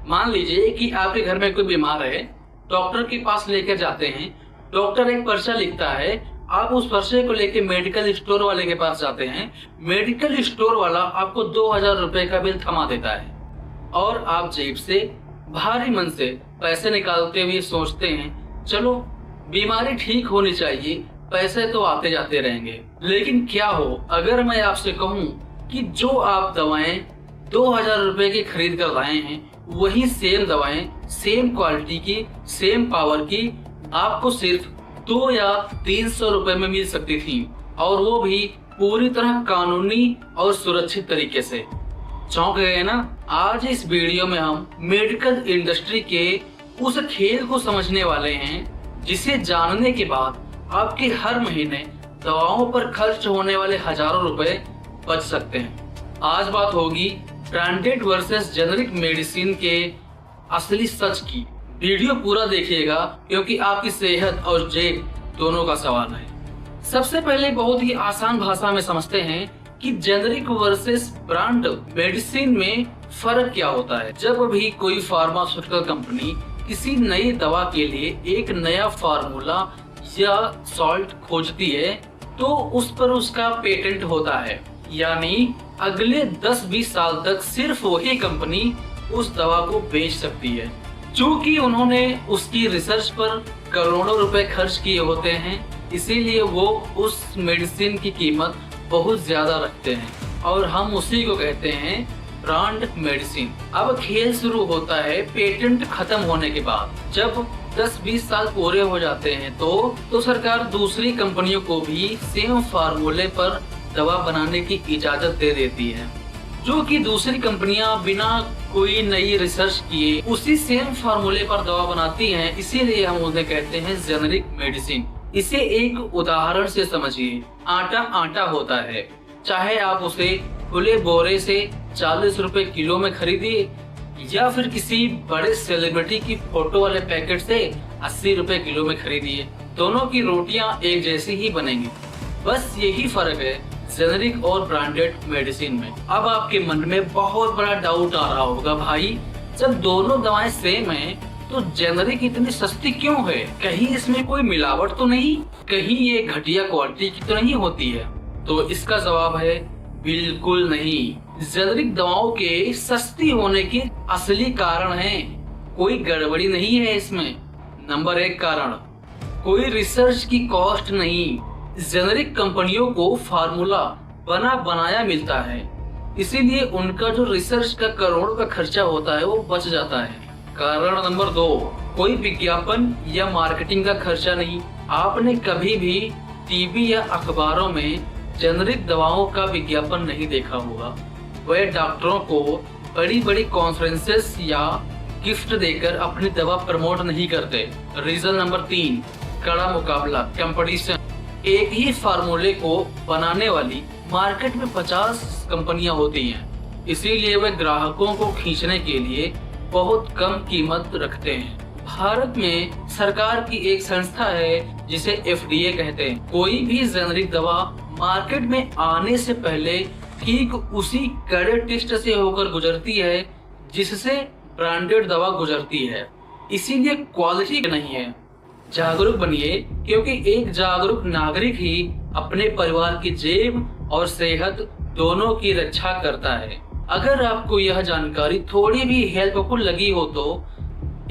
मान लीजिए कि आपके घर में कोई बीमार है, डॉक्टर के पास लेकर जाते हैं। डॉक्टर एक पर्चा लिखता है, आप उस पर्चे को लेकर मेडिकल स्टोर वाले के पास जाते हैं। मेडिकल स्टोर वाला आपको 2000 रुपए का बिल थमा देता है और आप जेब से भारी मन से पैसे निकालते हुए सोचते हैं, चलो बीमारी ठीक होनी चाहिए, पैसे तो आते जाते रहेंगे। लेकिन क्या हो अगर मैं आपसे कहूँ कि जो आप दवाएं 2000 रुपए की खरीद कर लाए हैं, वही सेम दवाएं सेम क्वालिटी की, सेम पावर की आपको सिर्फ 2 या 300 रुपए में मिल सकती थी, और वो भी पूरी तरह कानूनी और सुरक्षित तरीके से। चौंक गए ना? आज इस वीडियो में हम मेडिकल इंडस्ट्री के उस खेल को समझने वाले हैं जिसे जानने के बाद आपके हर महीने दवाओं पर खर्च होने वाले हजारों रुपए बच सकते हैं। आज बात होगी ब्रांडेड वर्सेस जेनरिक मेडिसिन के असली सच की। वीडियो पूरा देखिएगा क्योंकि आपकी सेहत और जेब दोनों का सवाल है। सबसे पहले बहुत ही आसान भाषा में समझते हैं कि जेनरिक वर्सेस ब्रांड मेडिसिन में फर्क क्या होता है। जब भी कोई फार्मास्यूटिकल कंपनी किसी नई दवा के लिए एक नया फार्मूला या सॉल्ट खोजती है तो उस पर उसका पेटेंट होता है, यानी अगले 10-20 साल तक सिर्फ वही कंपनी उस दवा को बेच सकती है। चूंकि उन्होंने उसकी रिसर्च पर करोड़ों रुपए खर्च किए होते हैं, इसीलिए वो उस मेडिसिन की कीमत बहुत ज्यादा रखते हैं और हम उसी को कहते हैं ब्रांड मेडिसिन। अब खेल शुरू होता है पेटेंट खत्म होने के बाद। जब 10-20 साल पूरे हो जाते हैं तो सरकार दूसरी कंपनियों को भी सेम फार्मूले पर दवा बनाने की इजाजत दे देती है, जो कि दूसरी कंपनियां बिना कोई नई रिसर्च किए उसी सेम फार्मूले पर दवा बनाती हैं। इसीलिए हम उन्हें कहते हैं जेनरिक मेडिसिन। इसे एक उदाहरण से समझिए। आटा आटा होता है, चाहे आप उसे खुले बोरे से 40 रुपए किलो में खरीदिए या फिर किसी बड़े सेलिब्रिटी की फोटो वाले पैकेट से 80 रुपए किलो में खरीदिए, दोनों की रोटियां एक जैसी ही बनेंगी। बस यही फर्क है जेनरिक और ब्रांडेड मेडिसिन में। अब आपके मन में बहुत बड़ा डाउट आ रहा होगा, भाई जब दोनों दवाएं सेम हैं तो जेनरिक इतनी सस्ती क्यों है? कहीं इसमें कोई मिलावट तो नहीं? कहीं ये घटिया क्वालिटी की तो नहीं होती है? तो इसका जवाब है बिल्कुल नहीं। जेनरिक दवाओं के सस्ती होने के असली कारण है, कोई गड़बड़ी नहीं है इसमें। नंबर 1 कारण, कोई रिसर्च की कॉस्ट नहीं। जेनरिक कंपनियों को फार्मूला बना बनाया मिलता है, इसीलिए उनका जो रिसर्च का करोड़ों का खर्चा होता है वो बच जाता है। कारण नंबर 2, कोई विज्ञापन या मार्केटिंग का खर्चा नहीं। आपने कभी भी टीवी या अखबारों में जेनरिक दवाओं का विज्ञापन नहीं देखा होगा। वह डॉक्टरों को बड़ी बड़ी कॉन्फ्रेंसेस या गिफ्ट देकर अपनी दवा प्रमोट नहीं करते। रीजन नंबर 3, कड़ा मुकाबला, कंपटीशन। एक ही फार्मूले को बनाने वाली मार्केट में 50 कंपनियां होती हैं, इसीलिए वे ग्राहकों को खींचने के लिए बहुत कम कीमत रखते हैं। भारत में सरकार की एक संस्था है जिसे FDA कहते हैं। कोई भी जेनरिक दवा मार्केट में आने से पहले ठीक उसी कड़े टेस्ट से होकर गुजरती है जिससे ब्रांडेड दवा गुजरती है, इसीलिए क्वालिटी नहीं है। जागरूक बनिए, क्योंकि एक जागरूक नागरिक ही अपने परिवार की जेब और सेहत दोनों की रक्षा करता है। अगर आपको यह जानकारी थोड़ी भी हेल्पफुल लगी हो तो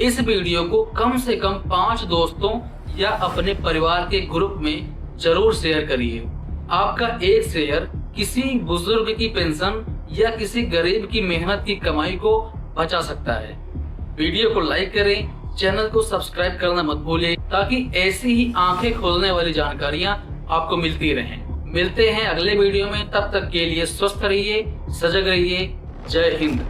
इस वीडियो को कम से कम 5 दोस्तों या अपने परिवार के ग्रुप में जरूर शेयर करिए। आपका एक शेयर किसी बुजुर्ग की पेंशन या किसी गरीब की मेहनत की कमाई को बचा सकता है। वीडियो को लाइक करें, चैनल को सब्सक्राइब करना मत भूलिए ताकि ऐसी ही आंखें खोलने वाली जानकारियां आपको मिलती रहें। मिलते हैं अगले वीडियो में, तब तक के लिए स्वस्थ रहिए, सजग रहिए। जय हिंद।